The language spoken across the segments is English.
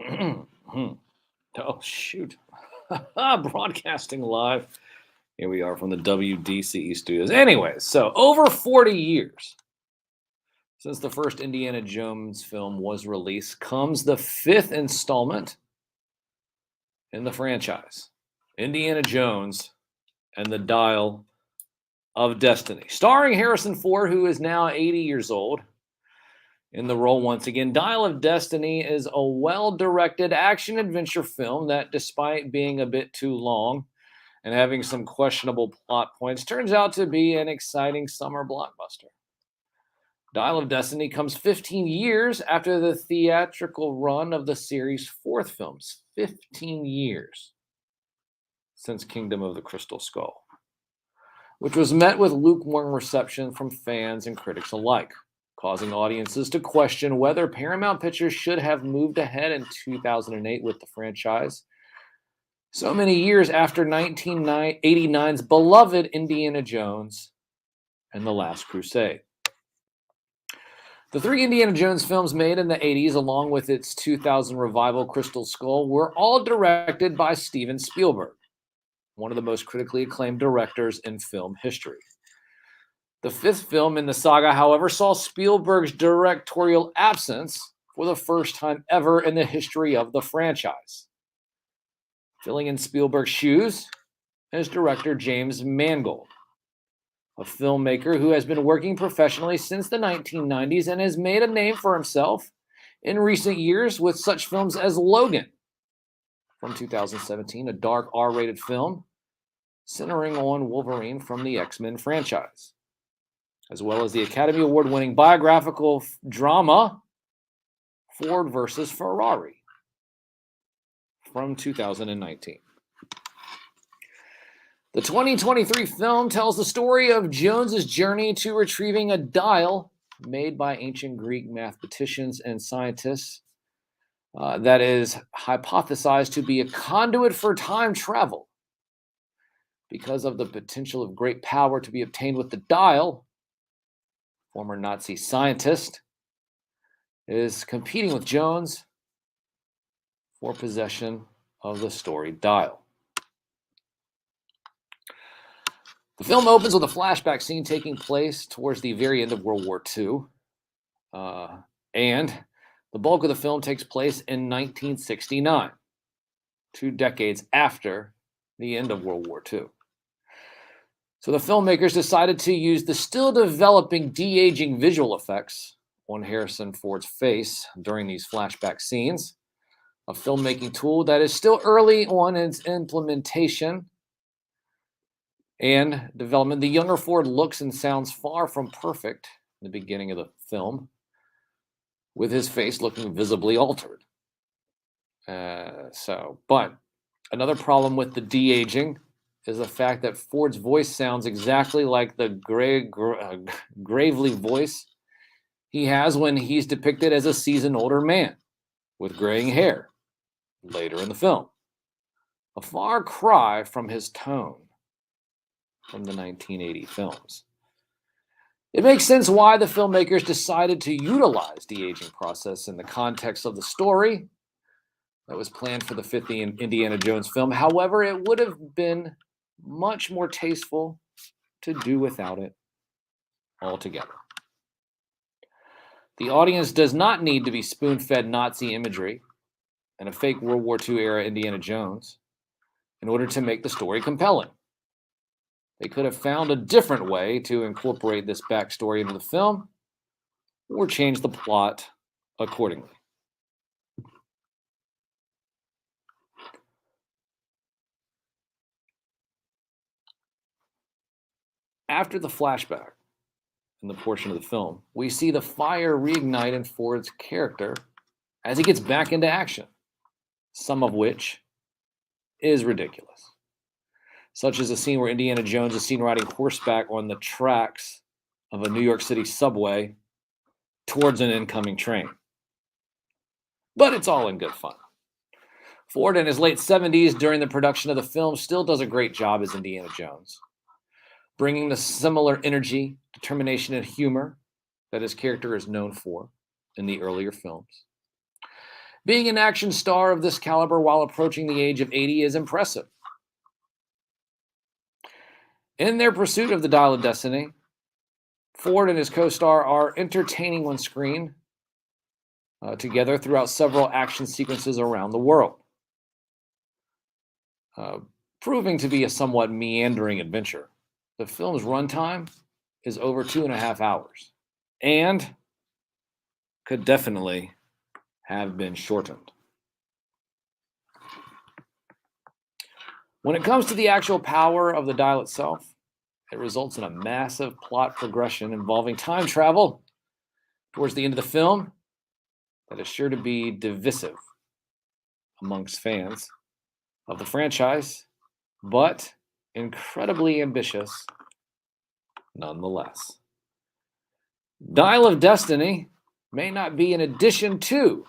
Oh, shoot. Broadcasting live. Here we are from the WDCE studios. Anyways, so over 40 years since the first Indiana Jones film was released comes the fifth installment in the franchise, Indiana Jones and the Dial of Destiny, starring Harrison Ford, who is now 80 years old in the role once again. Dial of Destiny is a well-directed action-adventure film that, despite being a bit too long and having some questionable plot points, turns out to be an exciting summer blockbuster. Dial of Destiny comes 15 years after the theatrical run of the series' fourth films. 15 years since Kingdom of the Crystal Skull, which was met with lukewarm reception from fans and critics alike, causing audiences to question whether Paramount Pictures should have moved ahead in 2008 with the franchise, so many years after 1989's beloved Indiana Jones and the Last Crusade. The three Indiana Jones films made in the 80s, along with its 2000 revival Crystal Skull, were all directed by Steven Spielberg, one of the most critically acclaimed directors in film history. The fifth film in the saga, however, saw Spielberg's directorial absence for the first time ever in the history of the franchise. Filling in Spielberg's shoes is director James Mangold, a filmmaker who has been working professionally since the 1990s and has made a name for himself in recent years with such films as Logan from 2017, a dark R-rated film centering on Wolverine from the X-Men franchise, as well as the Academy Award-winning biographical drama Ford versus Ferrari from 2019. The 2023 film tells the story of Jones's journey to retrieving a dial made by ancient Greek mathematicians and scientists that is hypothesized to be a conduit for time travel. Because of the potential of great power to be obtained with the dial, former Nazi scientist is competing with Jones for possession of the storied dial. The film opens with a flashback scene taking place towards the very end of World War II, and the bulk of the film takes place in 1969, 2 decades after the end of World War II. So the filmmakers decided to use the still developing de-aging visual effects on Harrison Ford's face during these flashback scenes, a filmmaking tool that is still early on in its implementation and development. The younger Ford looks and sounds far from perfect in the beginning of the film, with his face looking visibly altered. But another problem with the de-aging is the fact that Ford's voice sounds exactly like the gravely voice he has when he's depicted as a seasoned older man with graying hair later in the film. A far cry from his tone from the 1980 films. It makes sense why the filmmakers decided to utilize the de-aging process in the context of the story that was planned for the fifth Indiana Jones film. However, it would have been much more tasteful to do without it altogether. The audience does not need to be spoon-fed Nazi imagery and a fake World War II era Indiana Jones in order to make the story compelling. They could have found a different way to incorporate this backstory into the film or change the plot accordingly. After the flashback in the portion of the film, we see the fire reignite in Ford's character as he gets back into action, some of which is ridiculous, such as a scene where Indiana Jones is seen riding horseback on the tracks of a New York City subway towards an incoming train. But it's all in good fun. Ford, in his late 70s during the production of the film, still does a great job as Indiana Jones, bringing the similar energy, determination, and humor that his character is known for in the earlier films. Being an action star of this caliber while approaching the age of 80 is impressive. In their pursuit of the Dial of Destiny, Ford and his co-star are entertaining on screen together throughout several action sequences around the world, proving to be a somewhat meandering adventure. The film's runtime is over 2.5 hours and could definitely have been shortened. When it comes to the actual power of the dial itself, it results in a massive plot progression involving time travel towards the end of the film that is sure to be divisive amongst fans of the franchise, but incredibly ambitious nonetheless. Dial of Destiny may not be an addition to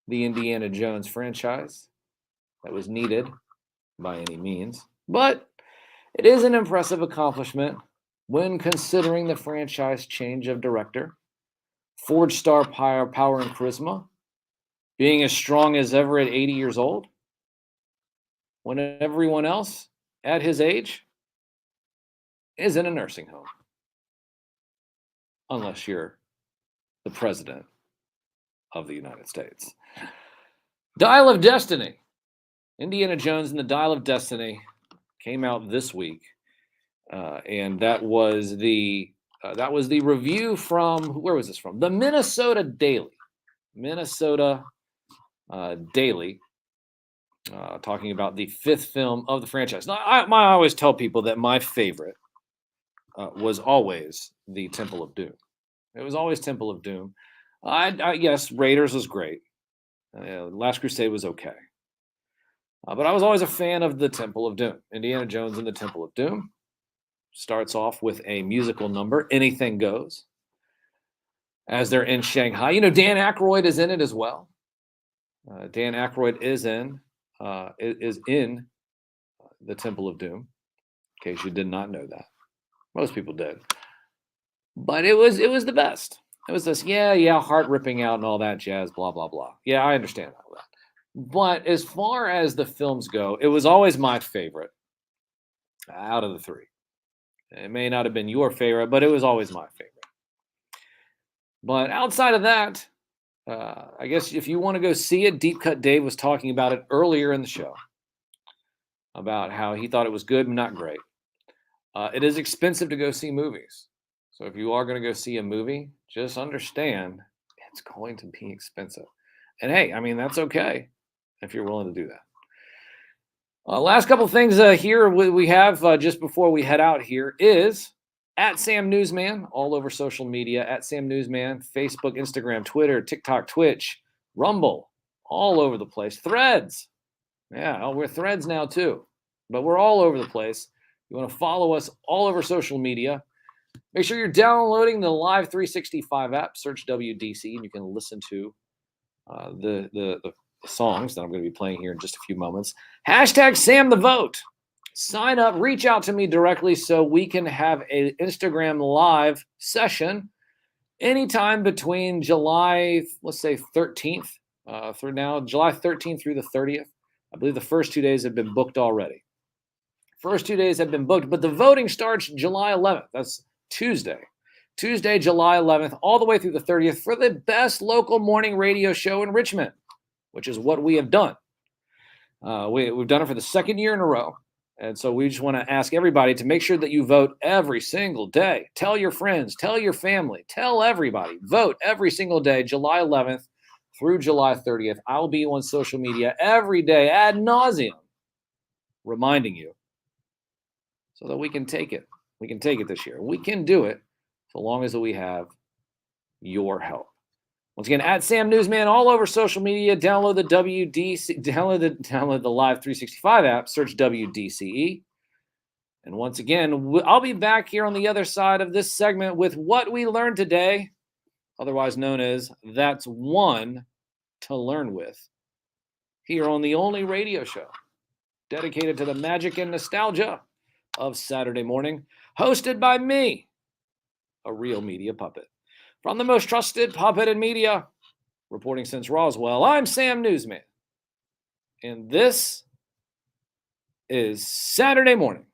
the Indiana Jones franchise that was needed by any means, but it is an impressive accomplishment when considering the franchise change of director, Ford's star power and charisma, being as strong as ever at 80 years old, when everyone else at his age is in a nursing home. Unless you're the president of the United States. Dial of Destiny. Indiana Jones and the Dial of Destiny came out this week, and that was the review from, where was this from? The Minnesota Daily. Talking about the 5th film of the franchise. Now, I always tell people that my favorite was always the Temple of Doom. It was always Temple of Doom. Yes, Raiders was great. Last Crusade was okay. But I was always a fan of the Temple of Doom. Indiana Jones and the Temple of Doom starts off with a musical number, Anything Goes, as they're in Shanghai. You know, Dan Aykroyd is in it as well. Dan Aykroyd is in the Temple of Doom, in case you did not know that. Most people did. But it was the best. It was this, heart ripping out and all that jazz, blah, blah, blah. Yeah, I understand all that. But as far as the films go, it was always my favorite out of the 3. It may not have been your favorite, but it was always my favorite. But outside of that, I guess if you want to go see it, Deep Cut Dave was talking about it earlier in the show, about how he thought it was good but not great. It is expensive to go see movies. So if you are going to go see a movie, just understand it's going to be expensive. And hey, I mean, that's okay if you're willing to do that. Last couple things here we have just before we head out here is at Sam Newsman, all over social media, at Sam Newsman, Facebook, Instagram, Twitter, TikTok, Twitch, Rumble, all over the place. Threads. Yeah, we're Threads now too, but we're all over the place. You want to follow us all over social media. Make sure you're downloading the Live 365 app. Search WDCE, and you can listen to the songs that I'm going to be playing here in just a few moments. Hashtag Sam the Vote. Sign up, reach out to me directly so we can have an Instagram live session anytime between July, let's say 13th through now, July 13th through the 30th. I believe the first 2 days have been booked already. First 2 days have been booked, but the voting starts July 11th. That's Tuesday, July 11th, all the way through the 30th for the best local morning radio show in Richmond, which is what we have done. We've done it for the 2nd year in a row. And so we just want to ask everybody to make sure that you vote every single day. Tell your friends, tell your family, tell everybody. Vote every single day, July 11th through July 30th. I will be on social media every day ad nauseum reminding you so that we can take it. We can take it this year. We can do it so long as we have your help. Once again, at Sam Newsman, all over social media. Download the download the Live 365 app. Search WDCE. And once again, I'll be back here on the other side of this segment with what we learned today, otherwise known as That's One to Learn With, here on the only radio show dedicated to the magic and nostalgia of Saturday morning, hosted by me, a real media puppet. From the most trusted puppet in media, Reporting since Roswell, I'm Sam Newsman. And this is Saturday morning.